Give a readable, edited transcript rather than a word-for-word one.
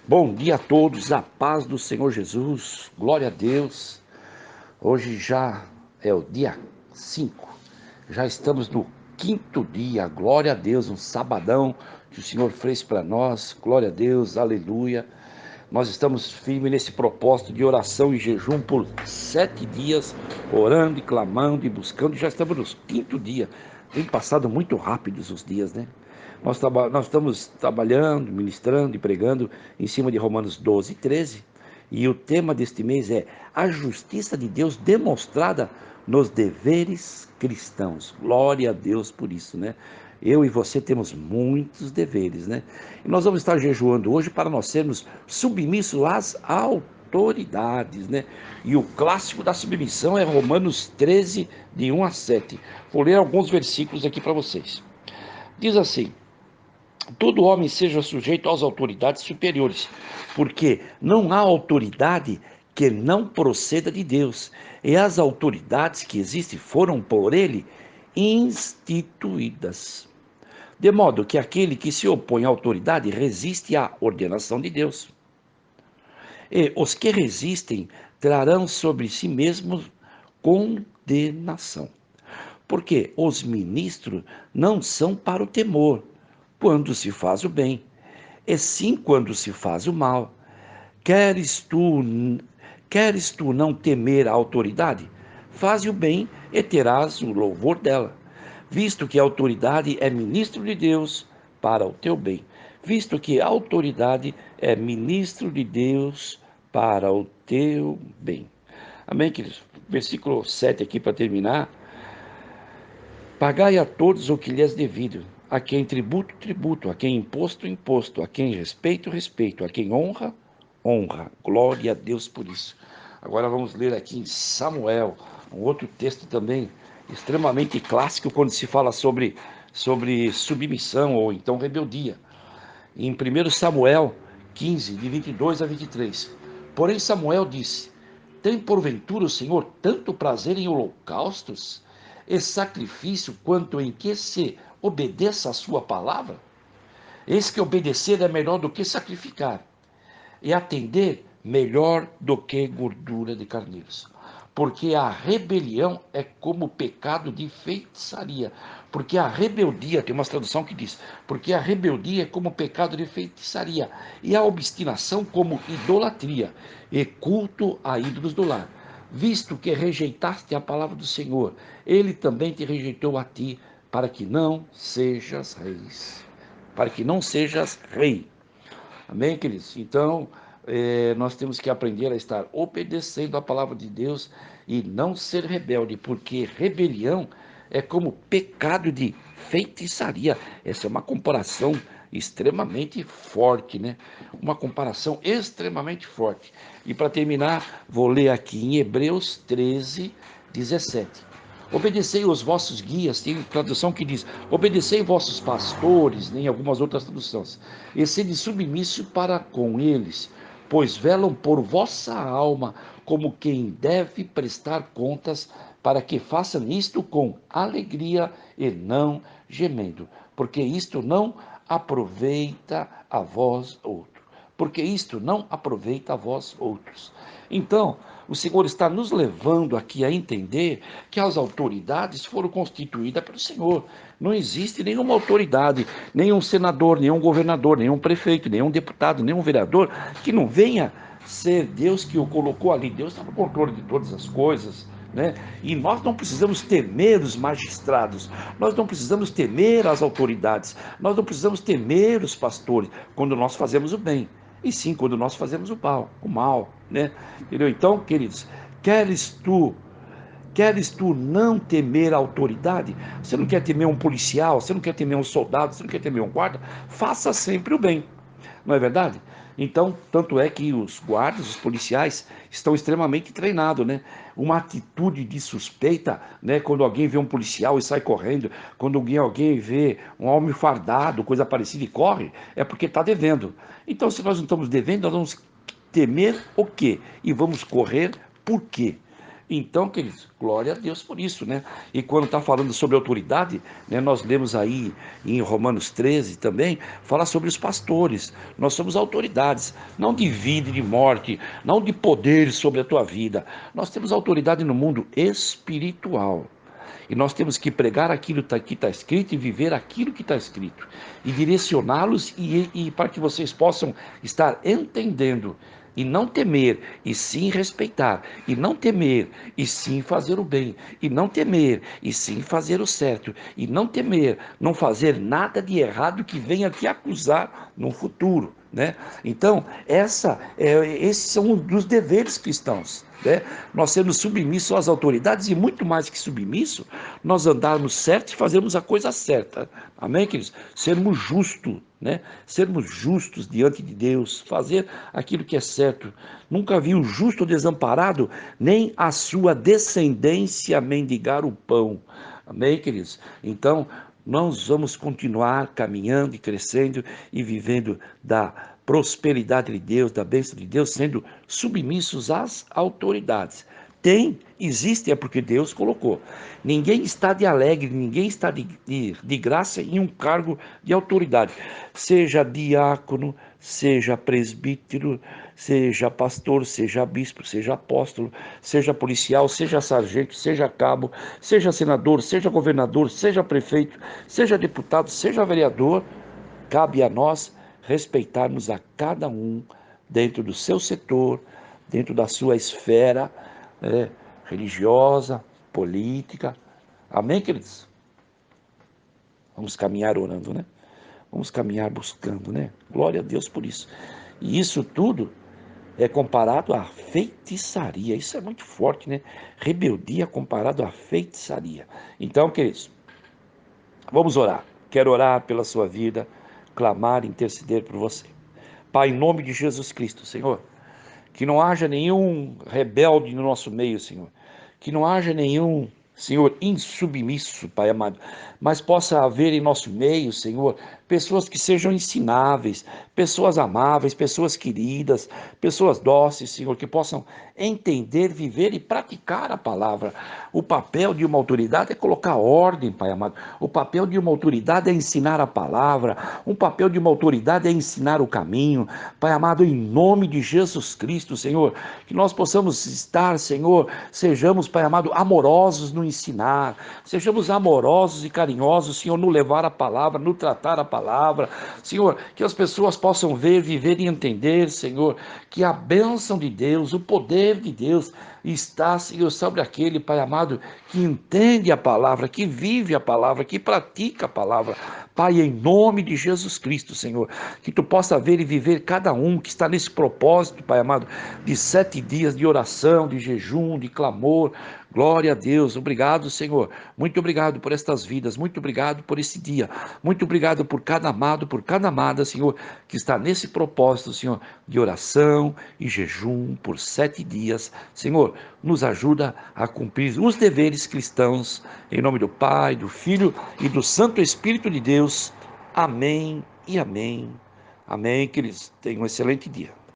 Bom dia a todos, a paz do Senhor Jesus, glória a Deus. Hoje já é o dia 5, já estamos no quinto dia, glória a Deus, um sabadão que o Senhor fez para nós, glória a Deus, aleluia. Nós estamos firmes nesse propósito de oração e jejum por 7 dias, orando e clamando e buscando, já estamos no quinto dia. Tem passado muito rápidos os dias, né? Nós estamos trabalhando, ministrando e pregando em cima de Romanos 12 e 13. E o tema deste mês é a justiça de Deus demonstrada nos deveres cristãos. Glória a Deus por isso, né? Eu e você temos muitos deveres, né? E nós vamos estar jejuando hoje para nós sermos submissos às autoridades, né? E o clássico da submissão é Romanos 13, de 1 a 7. Vou ler alguns versículos aqui para vocês. Diz assim: todo homem seja sujeito às autoridades superiores, porque não há autoridade que não proceda de Deus, e as autoridades que existem foram por ele instituídas. De modo que aquele que se opõe à autoridade resiste à ordenação de Deus. E os que resistem trarão sobre si mesmos condenação. Porque os ministros não são para o temor, quando se faz o bem, e sim quando se faz o mal. Queres tu, queres tu não temer a autoridade? Faze o bem e terás o louvor dela, visto que a autoridade é ministro de Deus para o teu bem. Visto que a autoridade é ministro de Deus para o teu bem. Amém, queridos? Versículo 7 aqui para terminar. Pagai a todos o que lhes devido, a quem tributo, tributo, a quem imposto, imposto, a quem respeito, respeito, a quem honra, honra. Glória a Deus por isso. Agora vamos ler aqui em Samuel, um outro texto também extremamente clássico quando se fala sobre submissão ou então rebeldia. Em 1 Samuel 15, de 22 a 23. Porém Samuel disse: tem porventura o Senhor tanto prazer em holocaustos e sacrifício quanto em que se obedeça a sua palavra? Eis que obedecer é melhor do que sacrificar, e atender melhor do que gordura de carneiros. Porque a rebelião é como pecado de feitiçaria. Porque a rebeldia, tem uma tradução que diz, porque a rebeldia é como pecado de feitiçaria, e a obstinação como idolatria, e culto a ídolos do lar. Visto que rejeitaste a palavra do Senhor, ele também te rejeitou a ti, para que não sejas reis. Para que não sejas rei. Amém, queridos? Então, nós temos que aprender a estar obedecendo a palavra de Deus e não ser rebelde, porque rebelião é como pecado de feitiçaria. Essa é uma comparação extremamente forte, né? Uma comparação extremamente forte. E para terminar, vou ler aqui em Hebreus 13, 17. Obedecei os vossos guias, tem tradução que diz, obedecei vossos pastores, nem algumas outras traduções, e sede submisso para com eles, pois velam por vossa alma, como quem deve prestar contas, para que façam isto com alegria e não gemendo, porque isto não aproveita a vós outros. Porque isto não aproveita a vós outros. Então, o Senhor está nos levando aqui a entender que as autoridades foram constituídas pelo Senhor. Não existe nenhuma autoridade, nenhum senador, nenhum governador, nenhum prefeito, nenhum deputado, nenhum vereador que não venha ser Deus que o colocou ali. Deus está no controle de todas as coisas, né? E nós não precisamos temer os magistrados, nós não precisamos temer as autoridades, nós não precisamos temer os pastores quando nós fazemos o bem. E sim, quando nós fazemos o mal, né? Entendeu? Então, queridos, queres tu não temer a autoridade? Você não quer temer um policial, você não quer temer um soldado, você não quer temer um guarda? Faça sempre o bem, não é verdade? Então, tanto é que os guardas, os policiais, estão extremamente treinados, né? Uma atitude de suspeita, né? Quando alguém vê um policial e sai correndo, quando alguém vê um homem fardado, coisa parecida e corre, é porque está devendo. Então, se nós não estamos devendo, nós vamos temer o quê? E vamos correr por quê? Então, queridos, glória a Deus por isso, né? E quando está falando sobre autoridade, né, nós lemos aí em Romanos 13 também, fala sobre os pastores. Nós somos autoridades, não de vida e de morte, não de poder sobre a tua vida. Nós temos autoridade no mundo espiritual. E nós temos que pregar aquilo que está escrito e viver aquilo que está escrito. E direcioná-los e para que vocês possam estar entendendo e não temer, e sim respeitar, e não temer, e sim fazer o bem, e não temer, e sim fazer o certo, e não temer, não fazer nada de errado que venha te acusar no futuro, né? Então, esses são um dos deveres cristãos, né? Nós sermos submissos às autoridades e muito mais que submisso, nós andarmos certo e fazermos a coisa certa, amém, queridos? Sermos justos, né? Sermos justos diante de Deus, fazer aquilo que é certo. Nunca vi o justo desamparado, nem a sua descendência mendigar o pão. Amém, queridos? Então, nós vamos continuar caminhando e crescendo e vivendo da prosperidade de Deus, da bênção de Deus, sendo submissos às autoridades. Existe, é porque Deus colocou. Ninguém está de alegre, ninguém está de graça em um cargo de autoridade. Seja diácono, seja presbítero, seja pastor, seja bispo, seja apóstolo, seja policial, seja sargento, seja cabo, seja senador, seja governador, seja prefeito, seja deputado, seja vereador, cabe a nós respeitarmos a cada um dentro do seu setor, dentro da sua esfera, religiosa, política. Amém, queridos? Vamos caminhar orando, né? Vamos caminhar buscando, né? Glória a Deus por isso. E isso tudo é comparado à feitiçaria. Isso é muito forte, né? Rebeldia comparado à feitiçaria. Então, queridos, vamos orar. Quero orar pela sua vida, clamar, interceder por você. Pai, em nome de Jesus Cristo, Senhor, que não haja nenhum rebelde no nosso meio, Senhor. Que não haja nenhum, Senhor, insubmisso, Pai amado. Mas possa haver em nosso meio, Senhor, pessoas que sejam ensináveis, pessoas amáveis, pessoas queridas, pessoas dóceis, Senhor, que possam entender, viver e praticar a palavra. O papel de uma autoridade é colocar ordem, Pai amado. O papel de uma autoridade é ensinar a palavra. O papel de uma autoridade é ensinar o caminho. Pai amado, em nome de Jesus Cristo, Senhor, que nós possamos estar, Senhor, sejamos, Pai amado, amorosos no ensinar, sejamos amorosos e carinhosos, Senhor, no levar a palavra, no tratar a palavra, Senhor, que as pessoas possam ver, viver e entender, Senhor, que a bênção de Deus, o poder de Deus está, Senhor, sobre aquele, Pai amado, que entende a palavra, que vive a palavra, que pratica a palavra. Pai, em nome de Jesus Cristo, Senhor, que tu possa ver e viver cada um que está nesse propósito, Pai amado, de 7 dias de oração, de jejum, de clamor. Glória a Deus, obrigado, Senhor, muito obrigado por estas vidas, muito obrigado por esse dia, muito obrigado por cada amado, por cada amada, Senhor, que está nesse propósito, Senhor, de oração e jejum por 7 dias. Senhor, nos ajuda a cumprir os deveres cristãos, em nome do Pai, do Filho e do Santo Espírito de Deus. Amém e amém. Amém, queridos. Tenham um excelente dia.